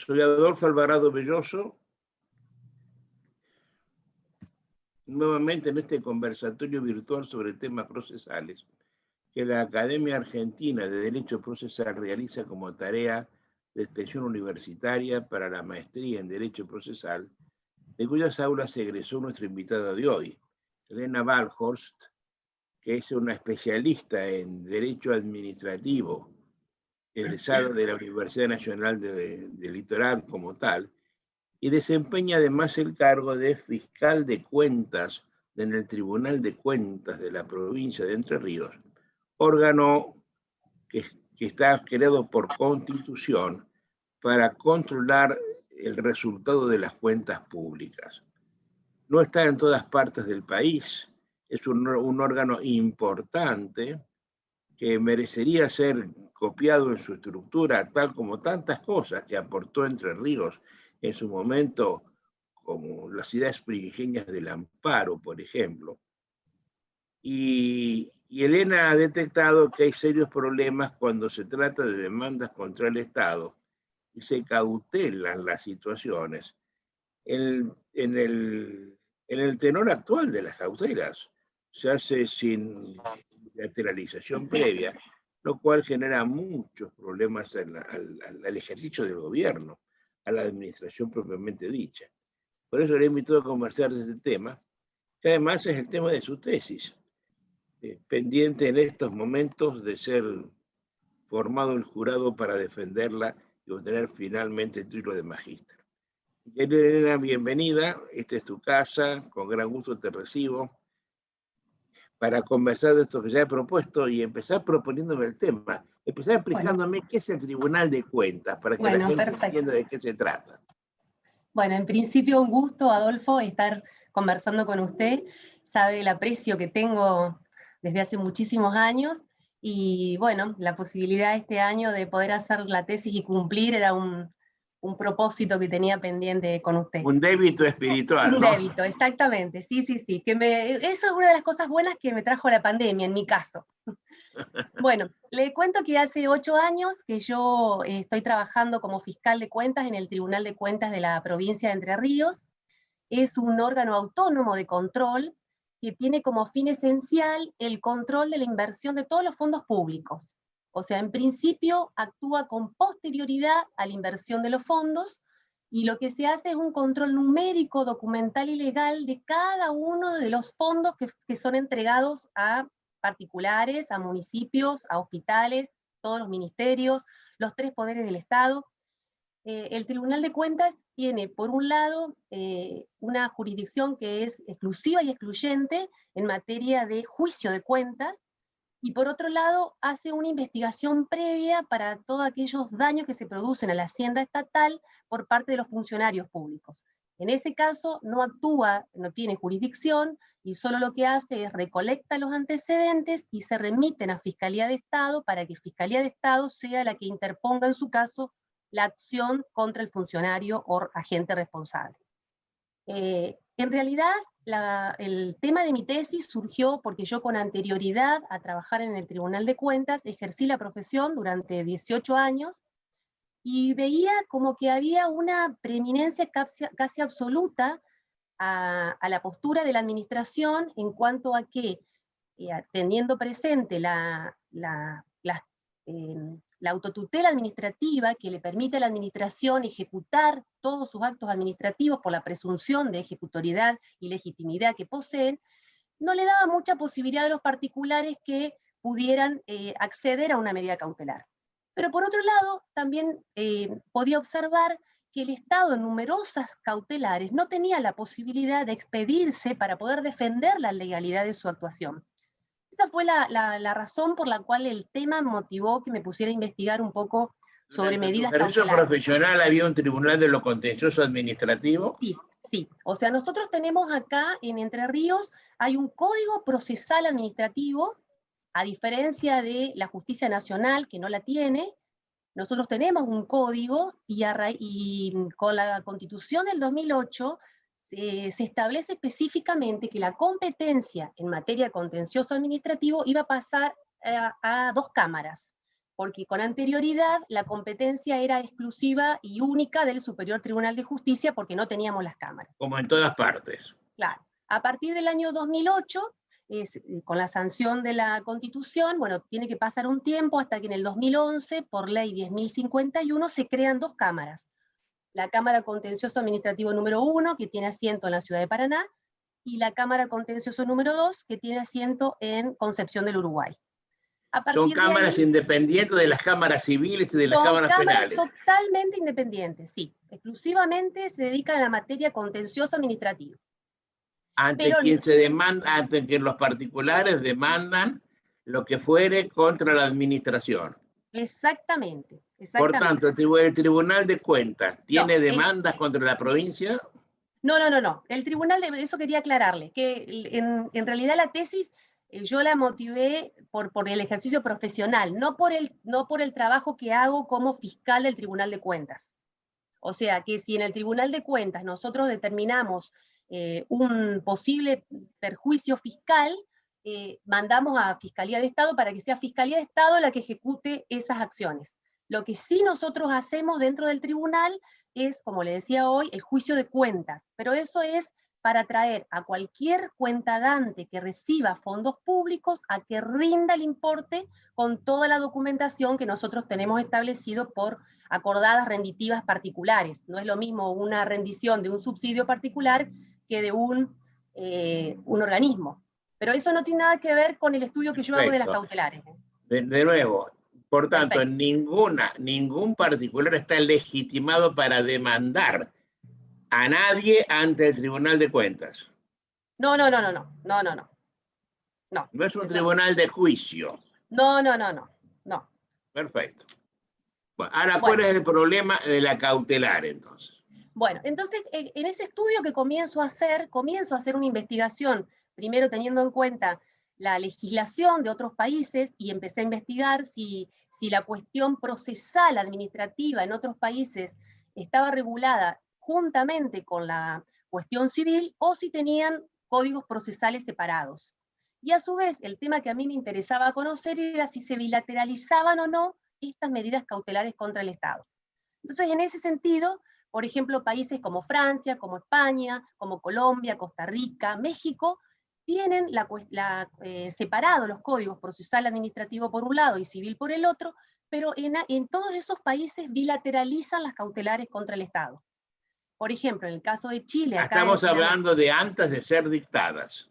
Soy Adolfo Alvarado Belloso, nuevamente en este conversatorio virtual sobre temas procesales que la Academia Argentina de Derecho Procesal realiza como tarea de extensión universitaria para la maestría en Derecho Procesal, de cuyas aulas se egresó nuestra invitada de hoy, Elena Balhorst, que es una especialista en Derecho Administrativo, egresada de la Universidad Nacional del Litoral como tal, y desempeña además el cargo de fiscal de cuentas en el Tribunal de Cuentas de la provincia de Entre Ríos, órgano que está creado por Constitución para controlar el resultado de las cuentas públicas. No está en todas partes del país, es un órgano importante que merecería ser copiado en su estructura, tal como tantas cosas que aportó Entre Ríos en su momento, como las ideas primigenias del amparo, por ejemplo. Y Elena ha detectado que hay serios problemas cuando se trata de demandas contra el Estado y se cautelan las situaciones. En el tenor actual de las cautelas se hace sin lateralización previa, lo cual genera muchos problemas al ejercicio del gobierno, a la administración propiamente dicha. Por eso le invito a conversar de este tema, que además es el tema de su tesis, pendiente en estos momentos de ser formado el jurado para defenderla y obtener finalmente el título de magíster. Elena, bienvenida, esta es tu casa, con gran gusto te recibo para conversar de esto que ya he propuesto y empezar proponiéndome el tema, empezar explicándome qué es el Tribunal de Cuentas, para que la gente entienda de qué se trata. Bueno, en principio un gusto, Adolfo, estar conversando con usted, sabe el aprecio que tengo desde hace muchísimos años, y bueno, la posibilidad este año de poder hacer la tesis y cumplir era un propósito que tenía pendiente con usted. Un débito espiritual, Un ¿no? débito, exactamente, sí. Eso es una de las cosas buenas que me trajo la pandemia, en mi caso. Bueno, le cuento que hace 8 años que yo estoy trabajando como fiscal de cuentas en el Tribunal de Cuentas de la provincia de Entre Ríos. Es un órgano autónomo de control que tiene como fin esencial el control de la inversión de todos los fondos públicos. O sea, en principio actúa con posterioridad a la inversión de los fondos, y lo que se hace es un control numérico, documental y legal de cada uno de los fondos que son entregados a particulares, a municipios, a hospitales, todos los ministerios, los 3 poderes del Estado. El Tribunal de Cuentas tiene, por un lado, una jurisdicción que es exclusiva y excluyente en materia de juicio de cuentas, y por otro lado, hace una investigación previa para todos aquellos daños que se producen a la hacienda estatal por parte de los funcionarios públicos. En ese caso no actúa, no tiene jurisdicción, y solo lo que hace es recolecta los antecedentes y se remiten a Fiscalía de Estado para que Fiscalía de Estado sea la que interponga en su caso la acción contra el funcionario o agente responsable. En realidad, el tema de mi tesis surgió porque yo, con anterioridad a trabajar en el Tribunal de Cuentas, ejercí la profesión durante 18 años, y veía como que había una preeminencia casi absoluta a la postura de la administración en cuanto a que, teniendo presente la autotutela administrativa que le permite a la administración ejecutar todos sus actos administrativos por la presunción de ejecutoriedad y legitimidad que poseen, no le daba mucha posibilidad a los particulares que pudieran acceder a una medida cautelar. Pero por otro lado, también podía observar que el Estado en numerosas cautelares no tenía la posibilidad de expedirse para poder defender la legalidad de su actuación. Esa fue la razón por la cual el tema motivó que me pusiera a investigar un poco sobre medidas cautelares. ¿En tu ejercicio profesional había un tribunal de lo contencioso administrativo? Sí. O sea, nosotros tenemos acá en Entre Ríos, hay un código procesal administrativo, a diferencia de la justicia nacional, que no la tiene. Nosotros tenemos un código, y con la Constitución del 2008 se establece específicamente que la competencia en materia de contencioso administrativo iba a pasar a 2 cámaras. porque con anterioridad la competencia era exclusiva y única del Superior Tribunal de Justicia porque no teníamos las cámaras. Como en todas partes. Claro. A partir del año 2008, con la sanción de la Constitución, bueno, tiene que pasar un tiempo hasta que en el 2011, por ley 10.051, se crean dos cámaras. La Cámara Contencioso Administrativo número 1, que tiene asiento en la ciudad de Paraná, y la Cámara Contencioso número 2, que tiene asiento en Concepción del Uruguay. Son cámaras independientes de las cámaras civiles y de las cámaras penales. Son cámaras totalmente independientes, sí. Exclusivamente se dedican a la materia contencioso administrativa. Ante quien se demanda, ante que los particulares demandan lo que fuere contra la administración. Exactamente. Por tanto, el Tribunal de Cuentas tiene demandas contra la provincia. No. El Tribunal de eso quería aclararle, que en realidad la tesis yo la motivé por el ejercicio profesional, no por el trabajo que hago como fiscal del Tribunal de Cuentas. O sea, que si en el Tribunal de Cuentas nosotros determinamos un posible perjuicio fiscal, mandamos a Fiscalía de Estado para que sea Fiscalía de Estado la que ejecute esas acciones. Lo que sí nosotros hacemos dentro del tribunal es, como le decía hoy, el juicio de cuentas, pero eso es para traer a cualquier cuentadante que reciba fondos públicos a que rinda el importe con toda la documentación que nosotros tenemos establecido por acordadas renditivas particulares. No es lo mismo una rendición de un subsidio particular que de un organismo. Pero eso no tiene nada que ver con el estudio que yo hago de las cautelares. De nuevo, por tanto, ningún particular está legitimado para demandar a nadie ante el Tribunal de Cuentas. No. No es un tribunal de juicio. No. Perfecto. Bueno, ahora, ¿cuál es el problema de la cautelar, entonces? Bueno, entonces, en ese estudio que comienzo a hacer una investigación, primero teniendo en cuenta la legislación de otros países, y empecé a investigar si la cuestión procesal administrativa en otros países estaba regulada juntamente con la cuestión civil, o si tenían códigos procesales separados. Y a su vez, el tema que a mí me interesaba conocer era si se bilateralizaban o no estas medidas cautelares contra el Estado. Entonces, en ese sentido, por ejemplo, países como Francia, como España, como Colombia, Costa Rica, México, tienen separado los códigos procesal administrativo por un lado y civil por el otro, pero en todos esos países bilateralizan las cautelares contra el Estado. Por ejemplo, en el caso de Chile... Estamos hablando de antes de ser dictadas.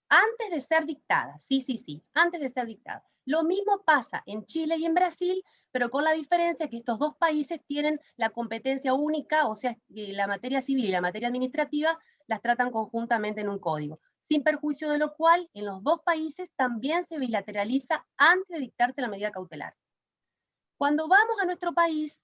Antes de ser dictadas, sí, antes de ser dictadas. Lo mismo pasa en Chile y en Brasil, pero con la diferencia que estos dos países tienen la competencia única, o sea, la materia civil y la materia administrativa las tratan conjuntamente en un código, sin perjuicio de lo cual en los dos países también se bilateraliza antes de dictarse la medida cautelar. Cuando vamos a nuestro país,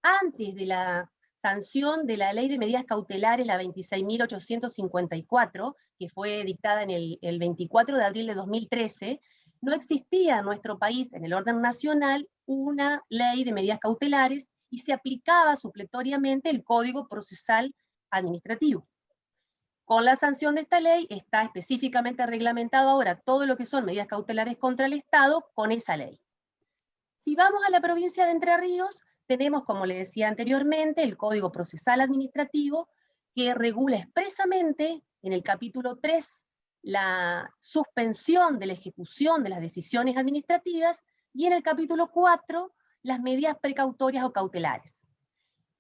antes de la sanción de la Ley de Medidas Cautelares, la 26.854, que fue dictada en el 24 de abril de 2013, no existía en nuestro país, en el orden nacional, una ley de medidas cautelares y se aplicaba supletoriamente el Código Procesal Administrativo. Con la sanción de esta ley está específicamente reglamentado ahora todo lo que son medidas cautelares contra el Estado con esa ley. Si vamos a la provincia de Entre Ríos, tenemos, como le decía anteriormente, el Código Procesal Administrativo, que regula expresamente en el capítulo 3 la suspensión de la ejecución de las decisiones administrativas, y en el capítulo 4 las medidas precautorias o cautelares.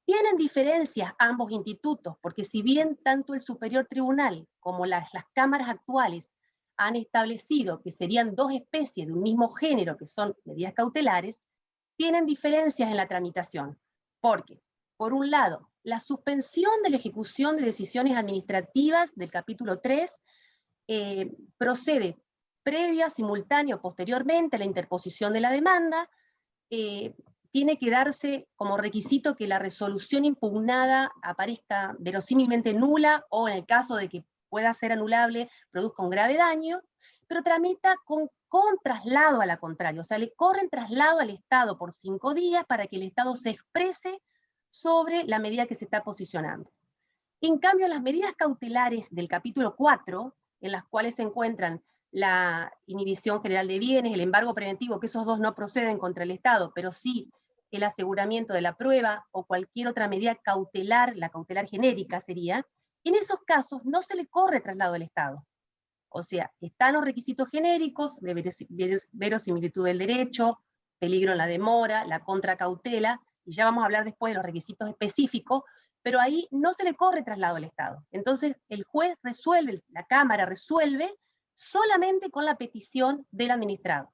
Tienen diferencias ambos institutos, porque si bien tanto el Superior Tribunal como las cámaras actuales han establecido que serían dos especies de un mismo género, que son medidas cautelares, tienen diferencias en la tramitación, porque, por un lado, la suspensión de la ejecución de decisiones administrativas del capítulo 3 procede previa, simultánea o posteriormente a la interposición de la demanda. Tiene que darse como requisito que la resolución impugnada aparezca verosímilmente nula, o en el caso de que pueda ser anulable, produzca un grave daño, pero tramita con traslado a la contraria, o sea, le corren traslado al Estado por 5 días para que el Estado se exprese sobre la medida que se está posicionando. En cambio, las medidas cautelares del capítulo 4, en las cuales se encuentran la inhibición general de bienes, el embargo preventivo, que esos dos no proceden contra el Estado, pero sí el aseguramiento de la prueba o cualquier otra medida cautelar, la cautelar genérica sería, en esos casos no se le corre traslado al Estado. O sea, están los requisitos genéricos de verosimilitud del derecho, peligro en la demora, la contracautela, y ya vamos a hablar después de los requisitos específicos, pero ahí no se le corre traslado al Estado. Entonces, el juez resuelve, la Cámara resuelve solamente con la petición del administrado.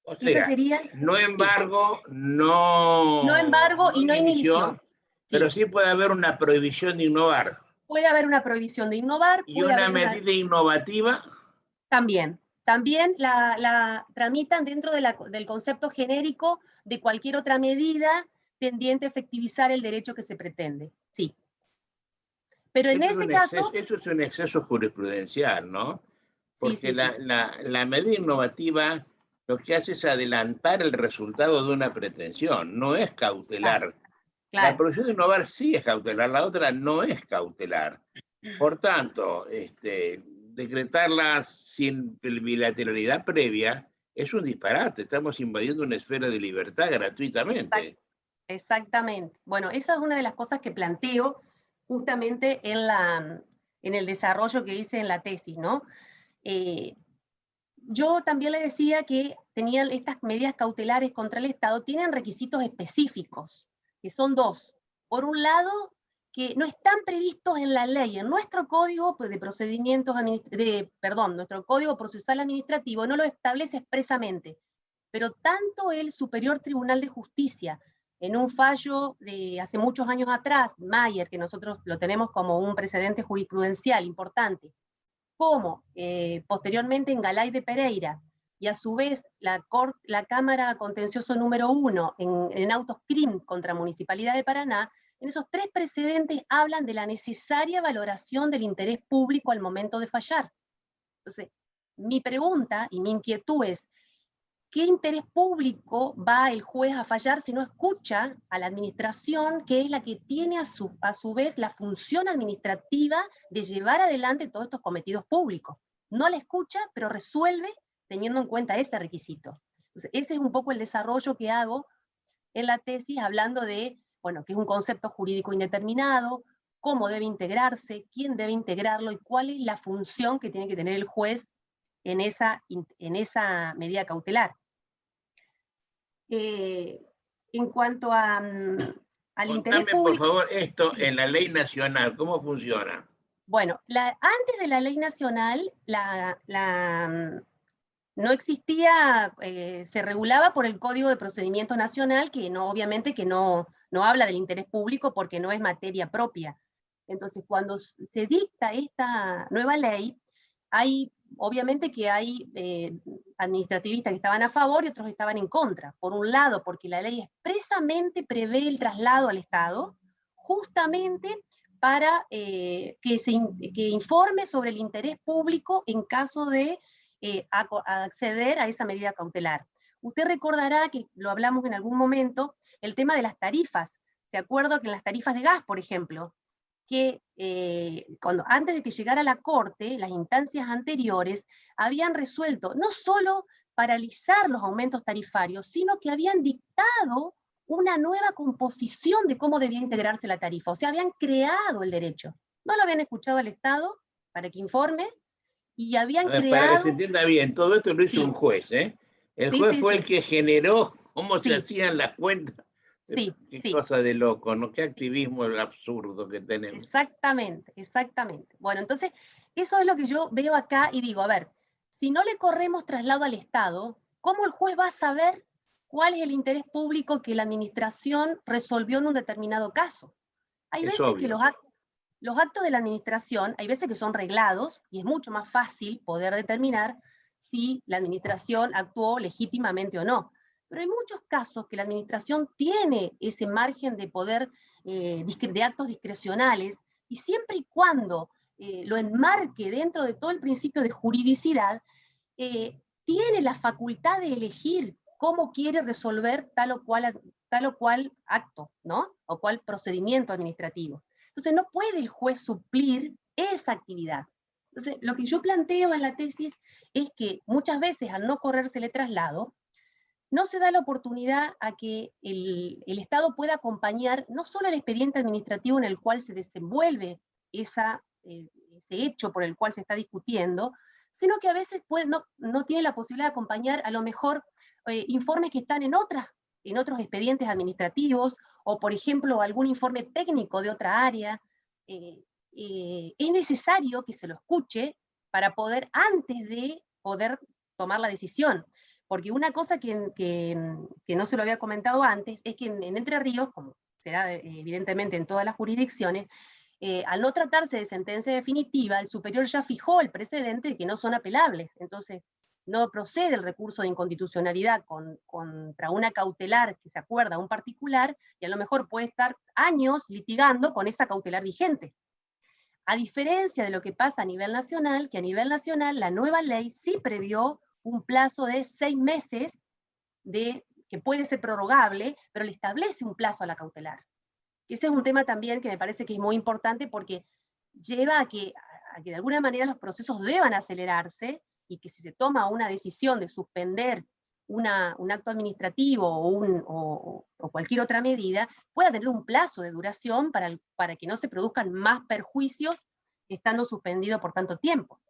O Esa sea, sería, no sí, embargo, no embargo no y no inhibición. inhibición, pero Sí, sí puede haber una prohibición de innovar. puede haber una prohibición de innovar, Y puede una haber una... medida innovativa, También la tramitan dentro del concepto genérico de cualquier otra medida tendiente a efectivizar el derecho que se pretende. Sí. Pero en ese caso, eso es un exceso jurisprudencial, ¿no? sí, Porque sí, sí. la medida innovativa lo que hace es adelantar el resultado de una pretensión, no es Claro, cautelar. La claro. prohibición de innovar sí es cautelar, la otra no es cautelar. Por tanto, decretarla sin bilateralidad previa es un disparate. Estamos invadiendo una esfera de libertad gratuitamente. Exactamente. Bueno, esa es una de las cosas que planteo justamente en el desarrollo que hice en la tesis, ¿no? Eh, yo también le decía que tenían estas medidas cautelares contra el Estado, tienen requisitos específicos, que son dos. Por un lado, que no están previstos en la ley, en nuestro código de procedimientos, nuestro código procesal administrativo no lo establece expresamente, pero tanto el Superior Tribunal de Justicia, en un fallo de hace muchos años atrás, Mayer, que nosotros lo tenemos como un precedente jurisprudencial importante, como posteriormente en Galay de Pereira, y a su vez la Cámara Contencioso número 1 en autos CRIM contra Municipalidad de Paraná, en esos tres precedentes hablan de la necesaria valoración del interés público al momento de fallar. Entonces, mi pregunta y mi inquietud es, ¿qué interés público va el juez a fallar si no escucha a la administración, que es la que tiene a su vez la función administrativa de llevar adelante todos estos cometidos públicos? No la escucha, pero resuelve teniendo en cuenta ese requisito. Entonces, ese es un poco el desarrollo que hago en la tesis, hablando de, bueno, que es un concepto jurídico indeterminado, cómo debe integrarse, quién debe integrarlo y cuál es la función que tiene que tener el juez en esa medida cautelar. En cuanto al interés Contame, por público, favor, esto sí. en la ley nacional, ¿cómo funciona? Bueno, antes de la ley nacional, no existía, se regulaba por el Código de Procedimiento Nacional, que no, obviamente que no habla del interés público porque no es materia propia. Entonces, cuando se dicta esta nueva ley, obviamente que hay administrativistas que estaban a favor y otros estaban en contra. Por un lado, porque la ley expresamente prevé el traslado al Estado, justamente para que informe sobre el interés público en caso de acceder a esa medida cautelar. Usted recordará que lo hablamos en algún momento, el tema de las tarifas. ¿Se acuerda que en las tarifas de gas, por ejemplo, que antes de que llegara a la Corte, las instancias anteriores habían resuelto no solo paralizar los aumentos tarifarios, sino que habían dictado una nueva composición de cómo debía integrarse la tarifa, o sea, habían creado el derecho. No lo habían escuchado al Estado para que informe, y habían Para que se creado, entienda bien, todo esto lo hizo sí, un juez, ¿eh? El sí, juez sí, fue el sí, que generó cómo se sí, hacían las cuentas. sí, Qué sí, cosa de loco, ¿no? Qué activismo absurdo que tenemos. exactamente, exactamente. Bueno, entonces, eso es lo que yo veo acá y digo, a ver, si no le corremos traslado al Estado, ¿cómo el juez va a saber cuál es el interés público que la administración resolvió en un determinado caso? Hay Es veces que obvio. los actos de la administración, hay veces que son reglados y es mucho más fácil poder determinar si la administración actuó legítimamente o no. Pero hay muchos casos que la administración tiene ese margen de poder, de actos discrecionales, y siempre y cuando lo enmarque dentro de todo el principio de juridicidad, tiene la facultad de elegir cómo quiere resolver tal o cual acto, ¿no? O cual procedimiento administrativo. Entonces no puede el juez suplir esa actividad. Entonces, lo que yo planteo en la tesis es que muchas veces al no corrérsele traslado, no se da la oportunidad a que el Estado pueda acompañar no solo el expediente administrativo en el cual se desenvuelve ese hecho por el cual se está discutiendo, sino que a veces no tiene la posibilidad de acompañar a lo mejor informes que están en otros expedientes administrativos, o por ejemplo algún informe técnico de otra área. Es necesario que se lo escuche para poder, antes de poder tomar la decisión. Porque una cosa que no se lo había comentado antes, es que en Entre Ríos, como será evidentemente en todas las jurisdicciones, al no tratarse de sentencia definitiva, el superior ya fijó el precedente de que no son apelables. Entonces, no procede el recurso de inconstitucionalidad contra una cautelar que se acuerda a un particular, y a lo mejor puede estar años litigando con esa cautelar vigente. A diferencia de lo que pasa a nivel nacional, que a nivel nacional la nueva ley sí previó un plazo de 6 meses, que puede ser prorrogable, pero le establece un plazo a la cautelar. Ese es un tema también que me parece que es muy importante, porque lleva a que de alguna manera los procesos deban acelerarse, y que si se toma una decisión de suspender un acto administrativo o cualquier otra medida, pueda tener un plazo de duración para que no se produzcan más perjuicios estando suspendido por tanto tiempo.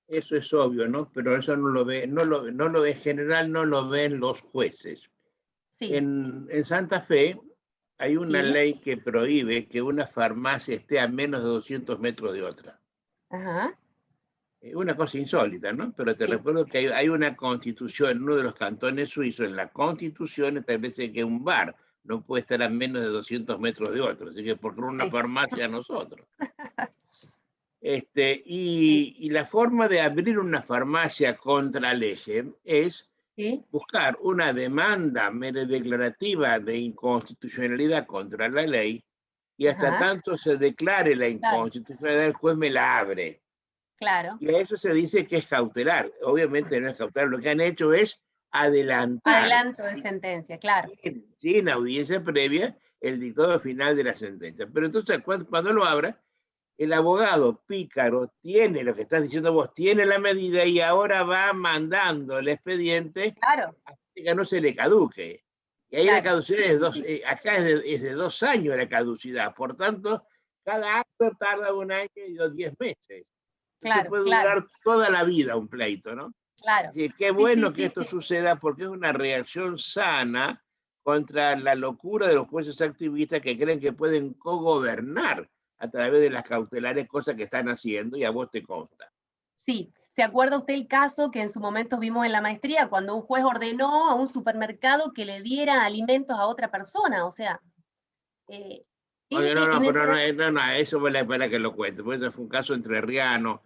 Eso es obvio, ¿no? Pero eso no lo ve, en general no lo ven los jueces. Sí. En Santa Fe hay una Sí. ley que prohíbe que una farmacia esté a menos de 200 metros de otra. Ajá. Una cosa insólita, ¿no? Pero te recuerdo que hay una constitución en uno de los cantones suizos, en la constitución establece que un bar no puede estar a menos de 200 metros de otro, así que por una farmacia a nosotros. Y la forma de abrir una farmacia contra ley es buscar una demanda declarativa de inconstitucionalidad contra la ley, y hasta tanto se declare la inconstitucionalidad, el juez me la abre. Claro. Y a eso se dice que es cautelar. Obviamente no es cautelar, lo que han hecho es adelantar. Adelanto de sentencia, claro. Sin audiencia previa, el dictado final de la sentencia. Pero entonces, cuando lo abra, el abogado pícaro tiene, lo que estás diciendo vos, tiene la medida y ahora va mandando el expediente hasta que no se le caduque. Y ahí la caducidad acá es de 2 años la caducidad. Por tanto, cada acto tarda 1 año y 10 meses. Se puede durar toda la vida un pleito, ¿no? Claro. Y qué bueno que esto suceda, porque es una reacción sana contra la locura de los jueces activistas que creen que pueden cogobernar a través de las cautelares, cosas que están haciendo, y a vos te consta. Sí. ¿Se acuerda usted el caso que en su momento vimos en la maestría, cuando un juez ordenó a un supermercado que le diera alimentos a otra persona? O sea... Oye, no, eso para que lo cuente, porque eso fue un caso entrerriano.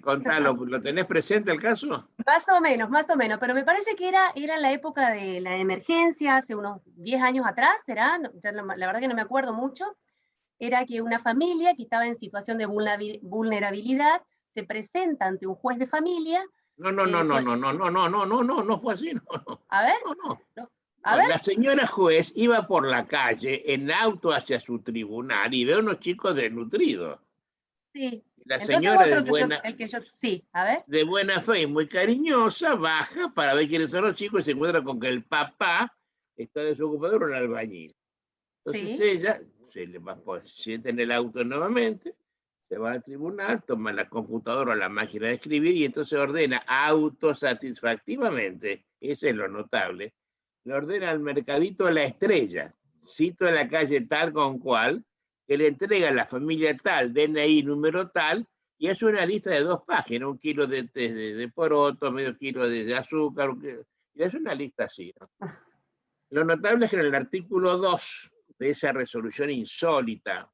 Contalo, ¿lo tenés presente el caso? Más o menos, pero me parece que era en la época de la emergencia, hace unos 10 años atrás, ¿será? La verdad que no me acuerdo mucho. Era que una familia que estaba en situación de vulnerabilidad se presenta ante un juez de familia. No fue así, no. A ver. La señora juez iba por la calle en auto hacia su tribunal y ve a unos chicos desnutridos. Sí. La entonces señora de buena fe y muy cariñosa baja para ver quiénes son los chicos y se encuentra con que el papá está desocupado en un albañil. Entonces ella se sienta en el auto nuevamente, se va al tribunal, toma la computadora o la máquina de escribir y entonces ordena autosatisfactivamente, eso es lo notable, le ordena al mercadito La Estrella, sitio en la calle tal con cual, que le entrega a la familia tal, DNI número tal, y es una lista de 2 páginas, 1 kilo de poroto, medio kilo de azúcar, y es una lista así, ¿no? Lo notable es que en el artículo 2 de esa resolución insólita,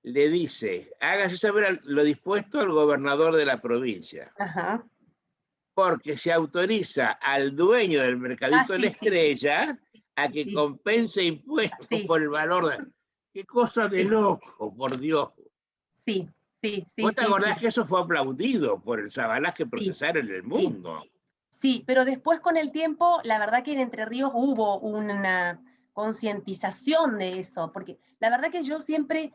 le dice, hágase saber lo dispuesto al gobernador de la provincia. Ajá. Porque se autoriza al dueño del mercadito de La Estrella a que compense impuestos por el valor de... ¡Qué cosa de loco, por Dios! Sí. ¿Vos te acordás que eso fue aplaudido por el sabalaje procesal en el mundo? Sí, pero después con el tiempo, la verdad que en Entre Ríos hubo una concientización de eso, porque la verdad que yo siempre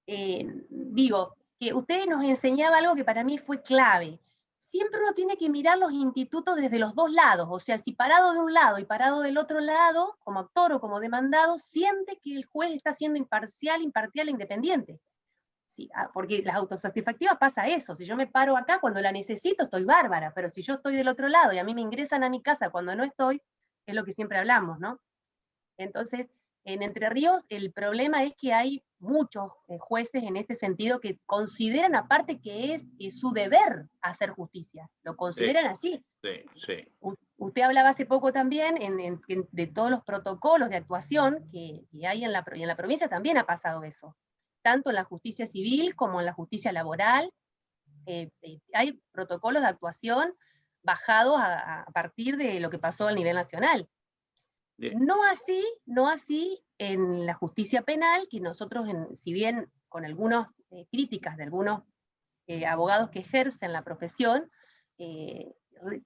digo, que usted nos enseñaba algo que para mí fue clave. Siempre uno tiene que mirar los institutos desde los dos lados, o sea, si parado de un lado y parado del otro lado, como actor o como demandado, siente que el juez está siendo imparcial, imparcial e independiente. Sí, porque las autosatisfactivas pasa eso, si yo me paro acá cuando la necesito estoy bárbara, pero si yo estoy del otro lado y a mí me ingresan a mi casa cuando no estoy, es lo que siempre hablamos, ¿no? Entonces, en Entre Ríos el problema es que hay muchos jueces en este sentido que consideran aparte que es su deber hacer justicia, lo consideran así. Sí. Usted hablaba hace poco también de todos los protocolos de actuación que hay en la provincia, también ha pasado eso, tanto en la justicia civil como en la justicia laboral. Hay protocolos de actuación bajados a partir de lo que pasó a nivel nacional. No así en la justicia penal, que nosotros, si bien con algunas críticas de algunos abogados que ejercen la profesión,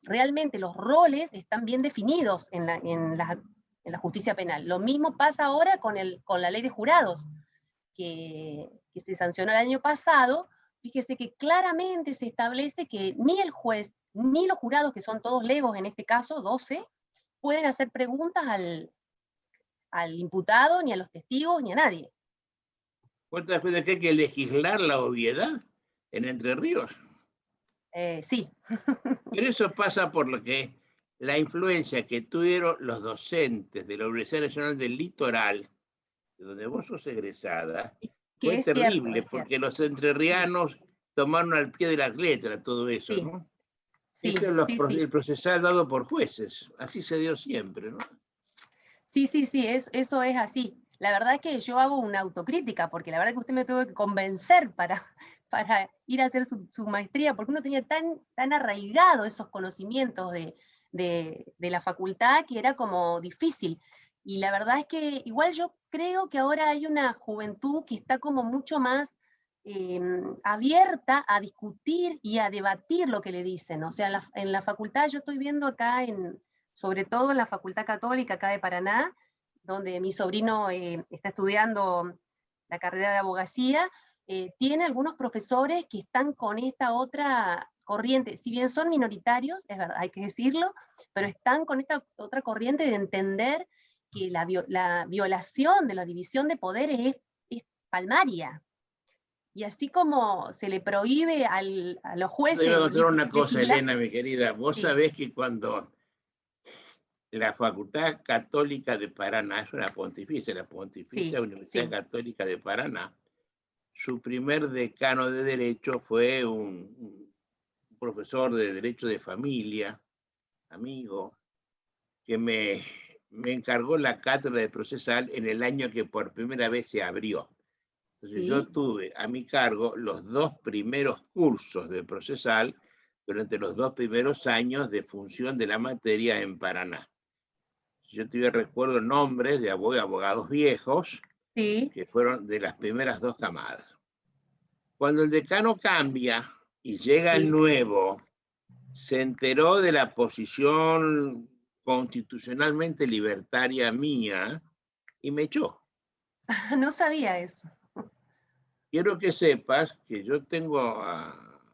realmente los roles están bien definidos en la justicia penal. Lo mismo pasa ahora con la ley de jurados, que se sancionó el año pasado. Fíjese que claramente se establece que ni el juez, ni los jurados, que son todos legos en este caso, 12, pueden hacer preguntas al imputado, ni a los testigos, ni a nadie. ¿Vos te das cuenta que hay que legislar la obviedad en Entre Ríos? Sí. Pero eso pasa por lo que la influencia que tuvieron los docentes de la Universidad Nacional del Litoral, de donde vos sos egresada, fue terrible, porque los entrerrianos tomaron al pie de la letra todo eso, sí. ¿no? Sí, Esto es el procesal dado por jueces, así se dio siempre, ¿no? Sí, eso es así. La verdad es que yo hago una autocrítica, porque la verdad que usted me tuvo que convencer para ir a hacer su maestría, porque uno tenía tan arraigado esos conocimientos de la facultad que era como difícil. Y la verdad es que igual yo creo que ahora hay una juventud que está como mucho más abierta a discutir y a debatir lo que le dicen. O sea, en la facultad yo estoy viendo acá, sobre todo en la Facultad Católica acá de Paraná, donde mi sobrino está estudiando la carrera de abogacía, tiene algunos profesores que están con esta otra corriente, si bien son minoritarios, es verdad, hay que decirlo, pero están con esta otra corriente de entender que la violación de la división de poderes es palmaria. Y así como se le prohíbe a los jueces... Te voy a contar una cosa, Elena, mi querida. Vos sabés que cuando la Facultad Católica de Paraná, es una pontificia, la Pontificia Universidad Católica de Paraná, su primer decano de Derecho fue un profesor de Derecho de Familia, amigo, que me encargó la cátedra de procesal en el año que por primera vez se abrió. Entonces yo tuve a mi cargo los 2 primeros cursos de procesal durante los 2 primeros años de función de la materia en Paraná. Yo todavía recuerdo nombres de abogados viejos que fueron de las primeras 2 camadas. Cuando el decano cambia y llega el nuevo, se enteró de la posición constitucionalmente libertaria mía y me echó. No sabía eso. Quiero que sepas que yo tengo a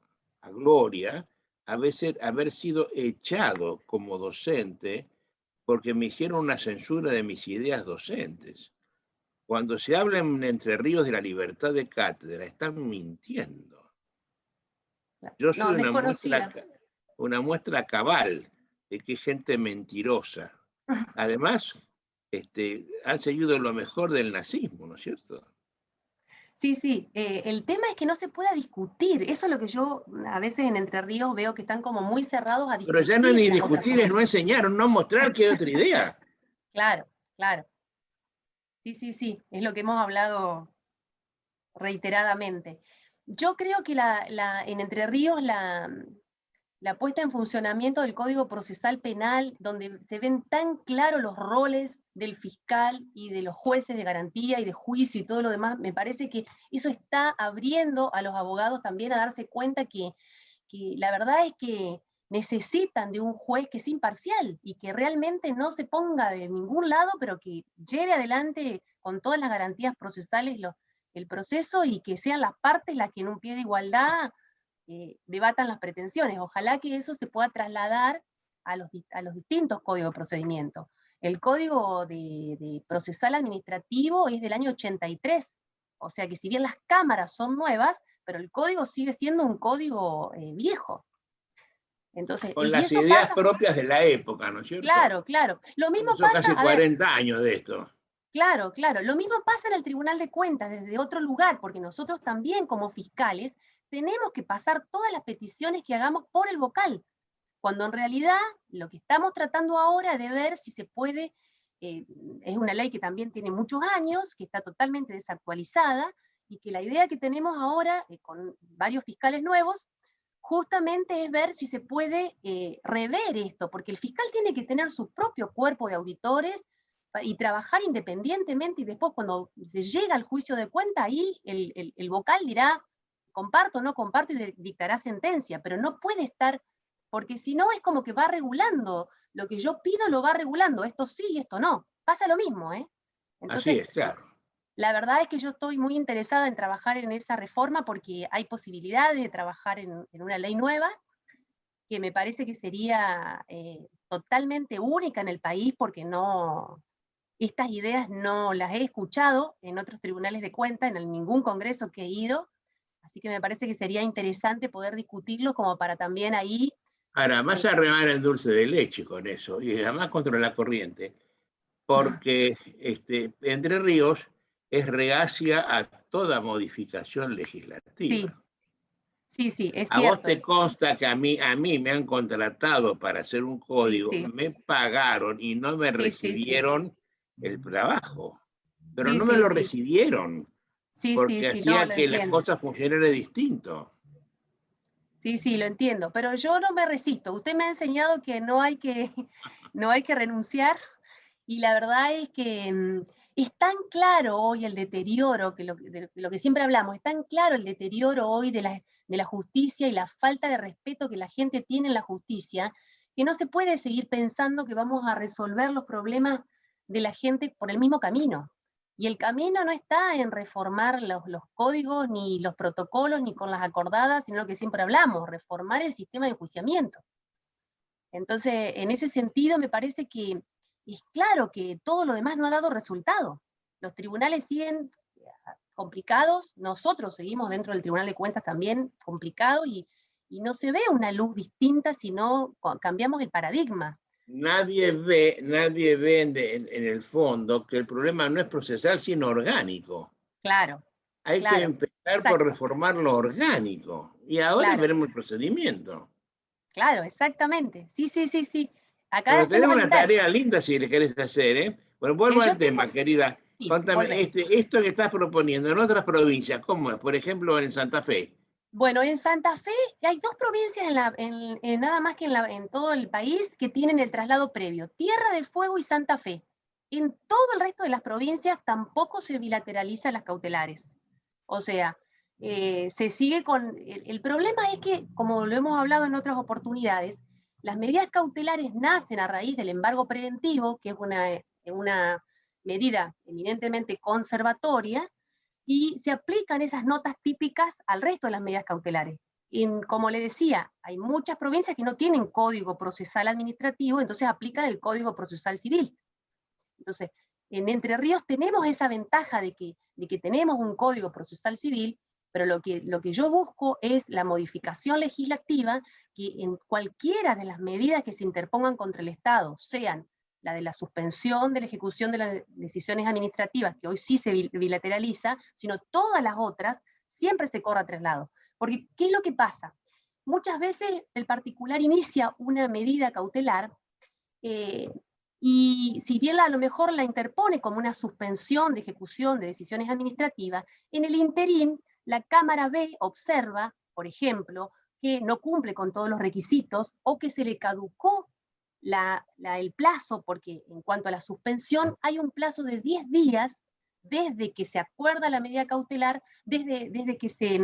gloria haber sido echado como docente porque me hicieron una censura de mis ideas docentes. Cuando se habla en Entre Ríos de la libertad de cátedra, están mintiendo. Yo soy una muestra cabal de que gente mentirosa. Además, han seguido lo mejor del nazismo, ¿no es cierto? Sí, el tema es que no se pueda discutir, eso es lo que yo a veces en Entre Ríos veo que están como muy cerrados a discutir. Pero ya no ni discutir, es no enseñar, no mostrar que hay otra idea. Claro. Sí, es lo que hemos hablado reiteradamente. Yo creo que en Entre Ríos la puesta en funcionamiento del Código Procesal Penal, donde se ven tan claros los roles del fiscal y de los jueces de garantía y de juicio y todo lo demás, me parece que eso está abriendo a los abogados también a darse cuenta que la verdad es que necesitan de un juez que es imparcial y que realmente no se ponga de ningún lado, pero que lleve adelante con todas las garantías procesales el proceso y que sean las partes las que en un pie de igualdad debatan las pretensiones. Ojalá que eso se pueda trasladar a los distintos códigos de procedimiento. El código de procesal administrativo es del año 83, o sea que si bien las cámaras son nuevas, pero el código sigue siendo un código viejo. Entonces, Con y las eso ideas pasa, propias de la época, ¿no es cierto? claro, claro. Lo mismo Son pasa, casi a ver, 40 años de esto. claro, claro. Lo mismo pasa en el Tribunal de Cuentas desde otro lugar, porque nosotros también como fiscales tenemos que pasar todas las peticiones que hagamos por el vocal, cuando en realidad lo que estamos tratando ahora es de ver si se puede, es una ley que también tiene muchos años, que está totalmente desactualizada, y que la idea que tenemos ahora, con varios fiscales nuevos, justamente es ver si se puede rever esto, porque el fiscal tiene que tener su propio cuerpo de auditores y trabajar independientemente, y después cuando se llega al juicio de cuenta, ahí el vocal dirá, comparto o no comparto, y dictará sentencia, pero no puede estar, porque si no es como que va regulando, lo que yo pido lo va regulando, esto sí y esto no, pasa lo mismo, ¿eh? Así Entonces, es, claro. la verdad es que yo estoy muy interesada en trabajar en esa reforma porque hay posibilidades de trabajar en una ley nueva que me parece que sería totalmente única en el país, porque no, estas ideas no las he escuchado en otros tribunales de cuenta, en ningún congreso que he ido, así que me parece que sería interesante poder discutirlo como para también ahí... Ahora, vas a remar el dulce de leche con eso, y además contra la corriente, porque Entre Ríos es reacia a toda modificación Sí, legislativa. sí, sí, es A vos cierto te eso. consta que a mí me han contratado para hacer un Sí, código, sí, me pagaron y no me sí, sí, sí, recibieron el trabajo, pero sí, no me sí, lo sí, recibieron sí, sí, porque sí, no, hacía lo que las entiendo. cosas funcionaran distinto. Sí, sí, lo entiendo, pero yo no me resisto. Usted me ha enseñado que no hay que, no hay que renunciar, y la verdad es que es tan claro hoy el deterioro, de lo que siempre hablamos, es tan claro el deterioro hoy de la justicia y la falta de respeto que la gente tiene en la justicia, que no se puede seguir pensando que vamos a resolver los problemas de la gente por el mismo camino. Y el camino no está en reformar los códigos, ni los protocolos, ni con las acordadas, sino lo que siempre hablamos, reformar el sistema de enjuiciamiento. Entonces, en ese sentido, me parece que es claro que todo lo demás no ha dado resultado. Los tribunales siguen complicados, nosotros seguimos dentro del Tribunal de Cuentas también complicados, y no se ve una luz distinta si no cambiamos el paradigma. Nadie ve en el fondo que el problema no es procesal, sino orgánico. Claro, Hay que claro, empezar por exacto, reformar lo orgánico y ahora claro, veremos el procedimiento. claro, exactamente. Sí, sí, sí, sí. Acá Bueno, tenés hacemos a la una inversa. tarea linda si le querés hacer, ¿eh? Bueno, vuelvo Yo al tengo, tema, querida. sí, Contame, volvemos. esto que estás proponiendo en otras provincias, ¿cómo es? Por ejemplo, en Santa Fe. Bueno, en Santa Fe hay dos provincias nada más que en todo el país que tienen el traslado previo: Tierra del Fuego y Santa Fe. En todo el resto de las provincias tampoco se bilateralizan las cautelares. O sea, se sigue con... El problema es que, como lo hemos hablado en otras oportunidades, las medidas cautelares nacen a raíz del embargo preventivo, que es una medida eminentemente conservatoria, y se aplican esas notas típicas al resto de las medidas cautelares. Y como le decía, hay muchas provincias que no tienen código procesal administrativo, entonces aplican el código procesal civil. Entonces, en Entre Ríos tenemos esa ventaja de que tenemos un código procesal civil, pero lo que yo busco es la modificación legislativa, que en cualquiera de las medidas que se interpongan contra el Estado, sean la de la suspensión de la ejecución de las decisiones administrativas, que hoy sí se bilateraliza, sino todas las otras, siempre se corra traslado. Porque, ¿qué es lo que pasa? Muchas veces el particular inicia una medida cautelar, eh, y si bien a lo mejor la interpone como una suspensión de ejecución de decisiones administrativas, en el interín la Cámara B observa, por ejemplo, que no cumple con todos los requisitos, o que se le caducó el plazo, porque en cuanto a la suspensión hay un plazo de 10 días desde que se acuerda la medida cautelar, desde que se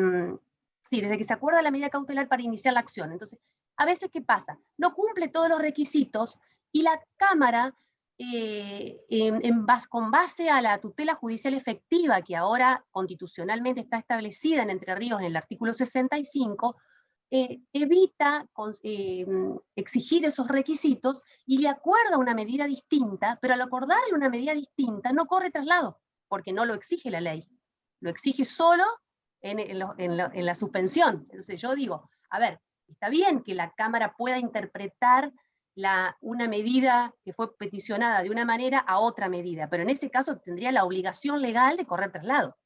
acuerda la medida cautelar para iniciar la acción. Entonces, a veces, ¿qué pasa? No cumple todos los requisitos, y la Cámara con base a la tutela judicial efectiva, que ahora constitucionalmente está establecida en Entre Ríos en el artículo 65, evita exigir esos requisitos y le acuerda una medida distinta, pero al acordarle una medida distinta no corre traslado, porque no lo exige la ley, lo exige solo en la suspensión. Entonces yo digo, a ver, está bien que la Cámara pueda interpretar una medida que fue peticionada de una manera a otra medida, pero en ese caso tendría la obligación legal de correr traslado.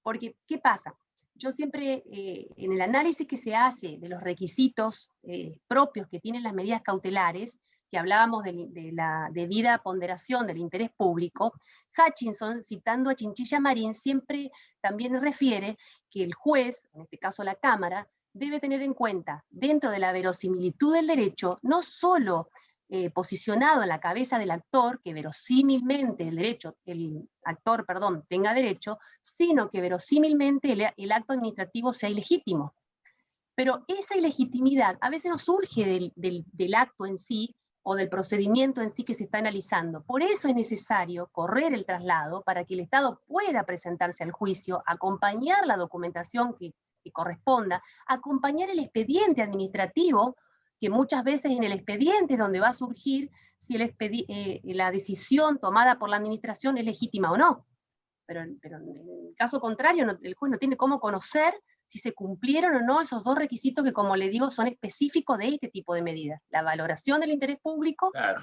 Porque, ¿qué pasa? Yo siempre, en el análisis que se hace de los requisitos propios que tienen las medidas cautelares, que hablábamos de la debida ponderación del interés público, Hutchinson, citando a Chinchilla Marín, siempre también refiere que el juez, en este caso la Cámara, debe tener en cuenta, dentro de la verosimilitud del derecho, no solo posicionado en la cabeza del actor, que verosímilmente el actor tenga derecho, sino que verosímilmente el acto administrativo sea ilegítimo. Pero esa ilegitimidad a veces no surge del acto en sí, o del procedimiento en sí que se está analizando. Por eso es necesario correr el traslado para que el Estado pueda presentarse al juicio, acompañar la documentación que corresponda, acompañar el expediente administrativo, que muchas veces en el expediente es donde va a surgir si la decisión tomada por la administración es legítima o no. Pero en el caso contrario, el juez no tiene cómo conocer si se cumplieron o no esos dos requisitos que, como le digo, son específicos de este tipo de medidas. La valoración del interés público. Claro,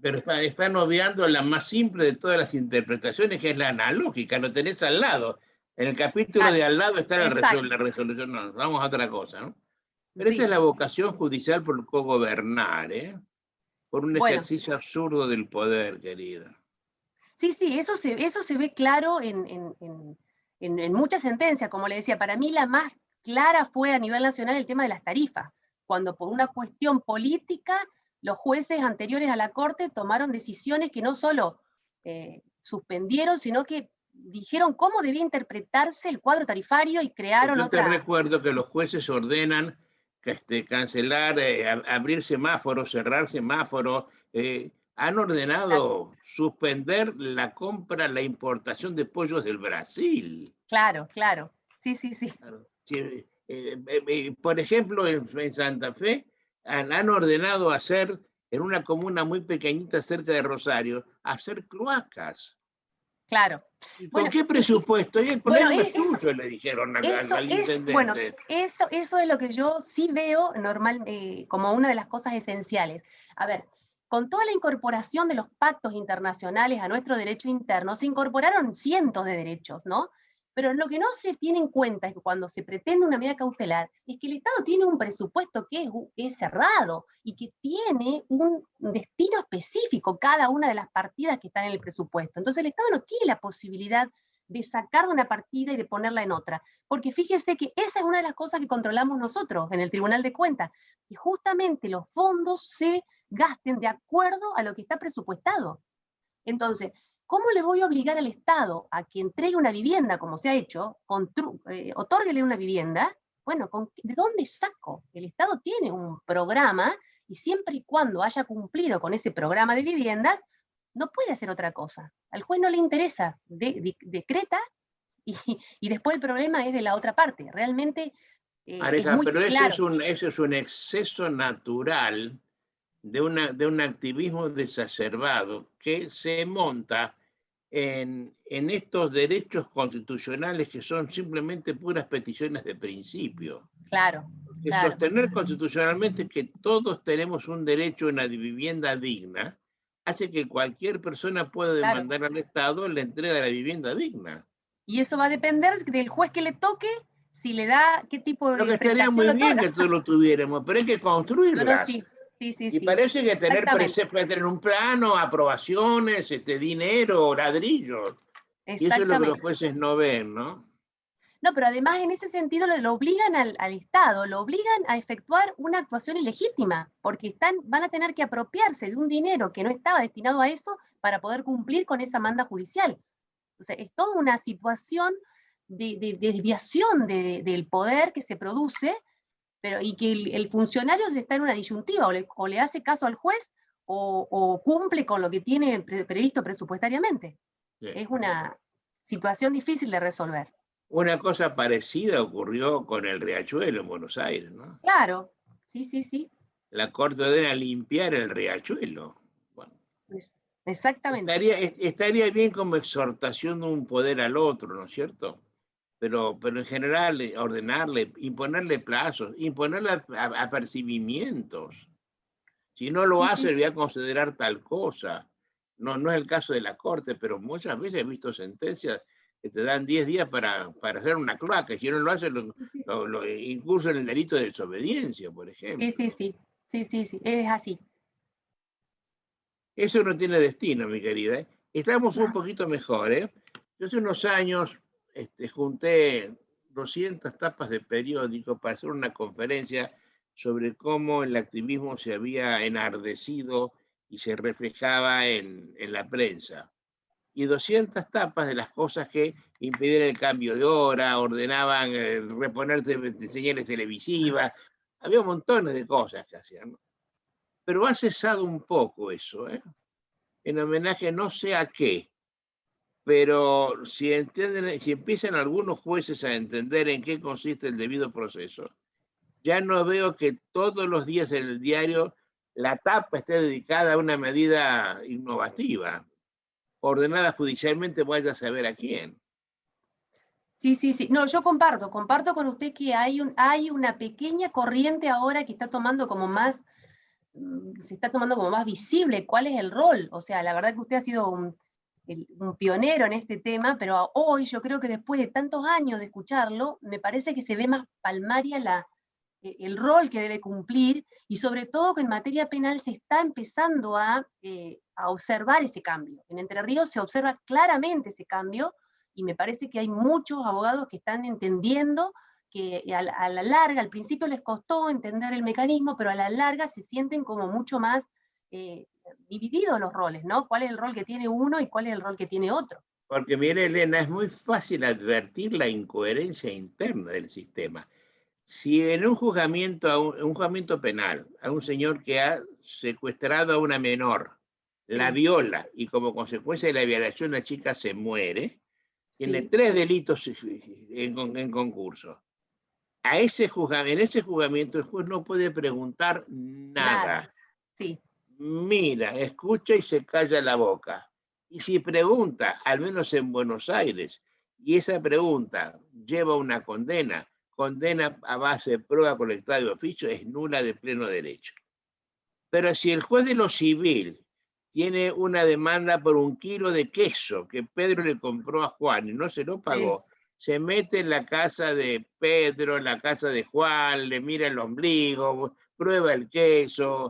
pero están obviando la más simple de todas las interpretaciones, que es la analógica, lo tenés al lado. En el capítulo de al lado está la resolución, no, vamos a otra cosa, ¿no? Pero esa es la vocación judicial por cogobernar, por un ejercicio absurdo del poder, querida. Sí, eso se ve claro en muchas sentencias. Como le decía, para mí la más clara fue a nivel nacional el tema de las tarifas, cuando por una cuestión política los jueces anteriores a la Corte tomaron decisiones que no solo suspendieron, sino que dijeron cómo debía interpretarse el cuadro tarifario y crearon otra... Yo te recuerdo que los jueces ordenan cancelar, abrir semáforos, cerrar semáforos, han ordenado suspender la compra, la importación de pollos del Brasil. Claro, sí. Claro. Por ejemplo, en Santa Fe han ordenado hacer, en una comuna muy pequeñita cerca de Rosario, hacer cloacas. Claro. ¿Con qué presupuesto? Y el problema es suyo, le dijeron al intendente. Bueno, eso es lo que yo sí veo como una de las cosas esenciales. A ver, con toda la incorporación de los pactos internacionales a nuestro derecho interno, se incorporaron cientos de derechos, ¿no? Pero lo que no se tiene en cuenta es que cuando se pretende una medida cautelar, es que el Estado tiene un presupuesto que es cerrado y que tiene un destino específico cada una de las partidas que están en el presupuesto. Entonces el Estado no tiene la posibilidad de sacar de una partida y de ponerla en otra. Porque fíjese que esa es una de las cosas que controlamos nosotros en el Tribunal de Cuentas, que justamente los fondos se gasten de acuerdo a lo que está presupuestado. Entonces, ¿cómo le voy a obligar al Estado a que entregue una vivienda, como se ha hecho, otórguele una vivienda? Bueno, ¿de dónde saco? El Estado tiene un programa y siempre y cuando haya cumplido con ese programa de viviendas, no puede hacer otra cosa. Al juez no le interesa, decreta y después el problema es de la otra parte. Realmente Pareja, es muy pero claro. Ese es un exceso natural de un activismo desacerbado que se monta en estos derechos constitucionales que son simplemente puras peticiones de principio. Claro. Sostener constitucionalmente que todos tenemos un derecho a una vivienda digna hace que cualquier persona pueda demandar al Estado la entrega de la vivienda digna. Y eso va a depender del juez que le toque, si le da qué tipo de prestación. Estaría muy bien que todos lo tuviéramos, pero hay que construirlas. Sí. Y parece que tener un plano, aprobaciones, dinero, ladrillos. Y eso es lo que los jueces no ven, ¿no? No, pero además en ese sentido lo obligan al Estado, lo obligan a efectuar una actuación ilegítima, porque van a tener que apropiarse de un dinero que no estaba destinado a eso para poder cumplir con esa manda judicial. O sea, es toda una situación de desviación del poder que se produce, y que el funcionario está en una disyuntiva, o le hace caso al juez o cumple con lo que tiene previsto presupuestariamente. Sí. Es una situación difícil de resolver. Una cosa parecida ocurrió con el riachuelo en Buenos Aires, ¿no? Claro, sí, sí, sí. La Corte ordena limpiar el riachuelo. Bueno, Exactamente. estaría bien como exhortación de un poder al otro, ¿no es cierto? Pero en general ordenarle, imponerle plazos, imponerle apercibimientos. Si no lo Sí, sí, hace, le voy sí. a considerar tal cosa. No, no es el caso de la Corte, pero muchas veces he visto sentencias que te dan 10 días para hacer una cloaca. Y si no lo hace, lo incurre en el delito de desobediencia, por Sí, sí, ejemplo. sí. Sí, sí, sí. Es así. Eso no tiene destino, mi querida, ¿eh? Estamos un poquito mejor, ¿eh? Yo hace unos años junté 200 tapas de periódico para hacer una conferencia sobre cómo el activismo se había enardecido y se reflejaba en la prensa. Y 200 tapas de las cosas que impedían el cambio de hora, ordenaban reponerte de señales televisivas, había montones de cosas que hacían, ¿no? Pero ha cesado un poco eso, ¿eh? En homenaje no sé a qué, pero si entienden, si empiezan algunos jueces a entender en qué consiste el debido proceso, ya no veo que todos los días en el diario la tapa esté dedicada a una medida innovativa, ordenada judicialmente, vaya a saber a quién. Sí, sí, sí. No, yo comparto con usted que hay una pequeña corriente ahora que está tomando como más, se está tomando como más visible cuál es el rol. O sea, la verdad que usted ha sido un pionero en este tema, pero hoy yo creo que después de tantos años de escucharlo, me parece que se ve más palmaria el rol que debe cumplir, y sobre todo que en materia penal se está empezando a observar ese cambio. En Entre Ríos se observa claramente ese cambio, y me parece que hay muchos abogados que están entendiendo que a la larga, al principio les costó entender el mecanismo, pero a la larga se sienten como mucho más eh, divididos los roles, ¿no? ¿Cuál es el rol que tiene uno y cuál es el rol que tiene otro? Porque mire, Elena, es muy fácil advertir la incoherencia interna del sistema. Si en un juzgamiento, un juzgamiento penal, a un señor que ha secuestrado a una menor, la Sí, viola y como consecuencia de la violación la chica se muere, tiene sí, 3 delitos en concurso. En ese juzgamiento el juez no puede preguntar nada, nada. sí, Mira, escucha y se calla la boca. Y si pregunta, al menos en Buenos Aires, y esa pregunta lleva una condena, condena a base de prueba colectada de oficio, es nula de pleno derecho. Pero si el juez de lo civil tiene una demanda por 1 kilo de queso que Pedro le compró a Juan y no se lo sí. pagó, se mete en la casa de Pedro, en la casa de Juan, le mira el ombligo, prueba el queso.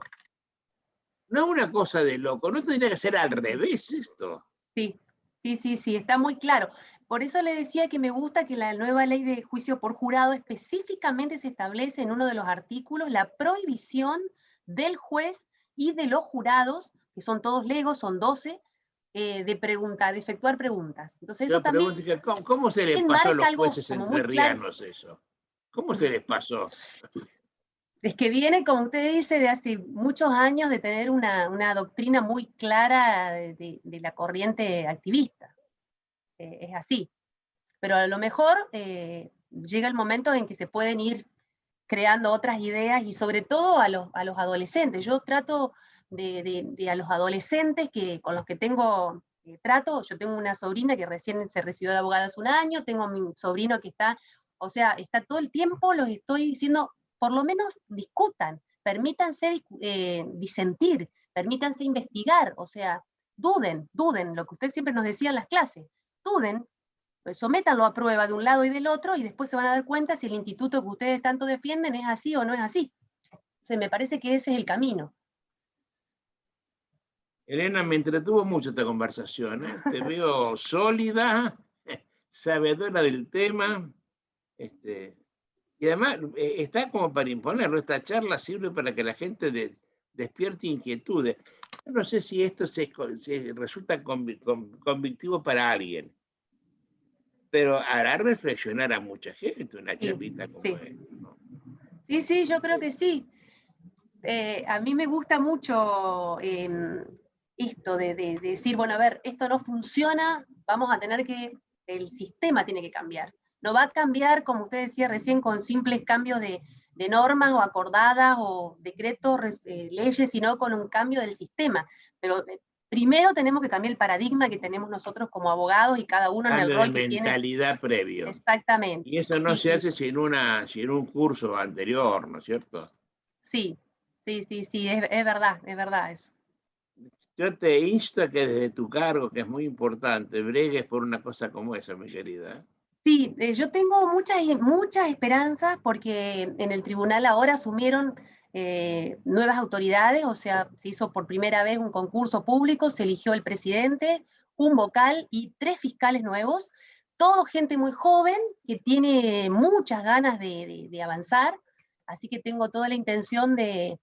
No es una cosa de loco, no tendría que ser al revés esto. Sí, sí, sí, sí, está muy claro. Por eso le decía que me gusta que la nueva ley de juicio por jurado específicamente se establece en uno de los artículos la prohibición del juez y de los jurados, que son todos legos, son 12, de preguntar, de efectuar preguntas. Entonces eso Yo pregunto, también ¿cómo se les pasó a marca los algo jueces como muy claro. entrerrianos eso? ¿Cómo se les pasó? Es que viene, como usted dice, de hace muchos años de tener una doctrina muy clara de la corriente activista. Es así. Pero a lo mejor llega el momento en que se pueden ir creando otras ideas, y sobre todo a los adolescentes. Yo trato de a los adolescentes con los que tengo trato. Yo tengo una sobrina que recién se recibió de abogada hace un año, tengo mi sobrino que está, o sea, está todo el tiempo, los estoy diciendo, por lo menos discutan, permítanse disentir, permítanse investigar, o sea, duden, lo que usted siempre nos decía en las clases, duden, pues sométanlo a prueba de un lado y del otro, y después se van a dar cuenta si el instituto que ustedes tanto defienden es así o no es así. O sea, me parece que ese es el camino. Elena, me entretuvo mucho esta conversación, ¿eh? Te veo sólida, sabedora del tema, y además está como para imponerlo. Esta charla sirve para que la gente despierte inquietudes. Yo no sé si esto se resulta convictivo para alguien, pero hará reflexionar a mucha gente una Sí, charlita como sí. esta, ¿no? Sí, sí, yo creo que sí. a mí me gusta mucho esto de decir, bueno, a ver, esto no funciona, vamos a tener que, el sistema tiene que cambiar. No va a cambiar, como usted decía recién, con simples cambios de normas o acordadas o decretos, leyes, sino con un cambio del sistema. Pero primero tenemos que cambiar el paradigma que tenemos nosotros como abogados y cada uno en el Cambio de rol que tiene. mentalidad previo. Exactamente. Y eso no Sí, se sí. hace sin un curso anterior, ¿no es cierto? Sí, sí, es verdad eso. Yo te insto a que desde tu cargo, que es muy importante, bregues por una cosa como esa, mi querida. Sí, yo tengo muchas esperanzas porque en el tribunal ahora asumieron nuevas autoridades, o sea, se hizo por primera vez un concurso público, se eligió el presidente, un vocal y 3 fiscales nuevos, todo gente muy joven que tiene muchas ganas de avanzar, así que tengo toda la intención de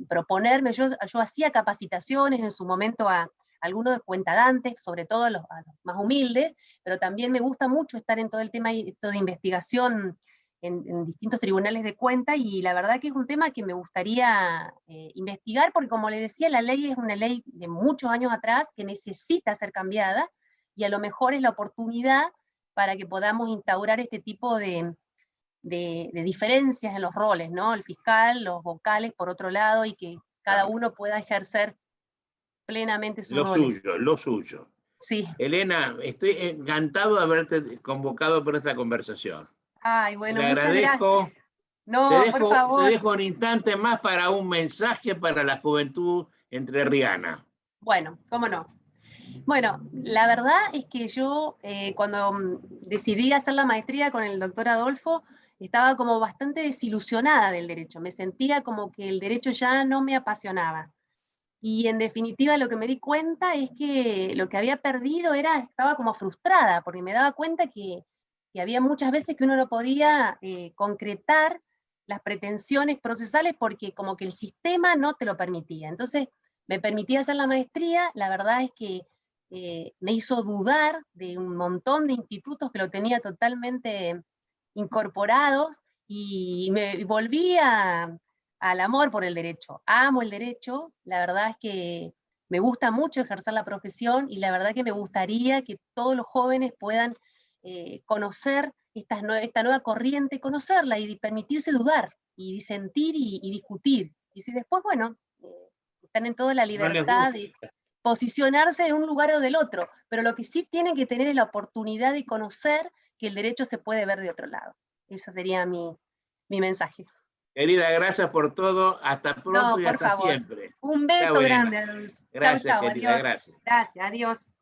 proponerme. Yo hacía capacitaciones en su momento a algunos cuentadantes, sobre todo a los más humildes, pero también me gusta mucho estar en todo el tema de investigación en distintos tribunales de cuenta, y la verdad que es un tema que me gustaría investigar, porque como le decía, la ley es una ley de muchos años atrás que necesita ser cambiada, y a lo mejor es la oportunidad para que podamos instaurar este tipo de diferencias en los roles, ¿no? El fiscal, los vocales por otro lado, y que cada uno pueda ejercer plenamente sus roles. Lo suyo. Sí. Elena, estoy encantado de haberte convocado por esta conversación. Ay, bueno, Te muchas agradezco. gracias. No, por Te favor. dejo un instante más para un mensaje para la juventud entrerriana. Bueno, cómo no. Bueno, la verdad es que yo cuando decidí hacer la maestría con el doctor Adolfo, estaba como bastante desilusionada del derecho. Me sentía como que el derecho ya no me apasionaba. Y en definitiva lo que me di cuenta es que lo que había perdido estaba como frustrada, porque me daba cuenta que había muchas veces que uno no podía concretar las pretensiones procesales porque como que el sistema no te lo permitía. Entonces me permitía hacer la maestría, la verdad es que me hizo dudar de un montón de institutos que lo tenía totalmente incorporados, y me volví al amor por el derecho. Amo el derecho, la verdad es que me gusta mucho ejercer la profesión, y la verdad que me gustaría que todos los jóvenes puedan conocer esta nueva corriente, conocerla y permitirse dudar, y disentir y discutir. Y si después, bueno, están en toda la No les libertad gusta. de posicionarse en un lugar o del otro, pero lo que sí tienen que tener es la oportunidad de conocer que el derecho se puede ver de otro lado. Ese sería mi mensaje. Querida, gracias por todo. Hasta pronto No, y por hasta favor. siempre. Un Chao, beso Elena. grande, Adolfo. Chau, Gracias, chau, querida. adiós. Gracias. Gracias, adiós.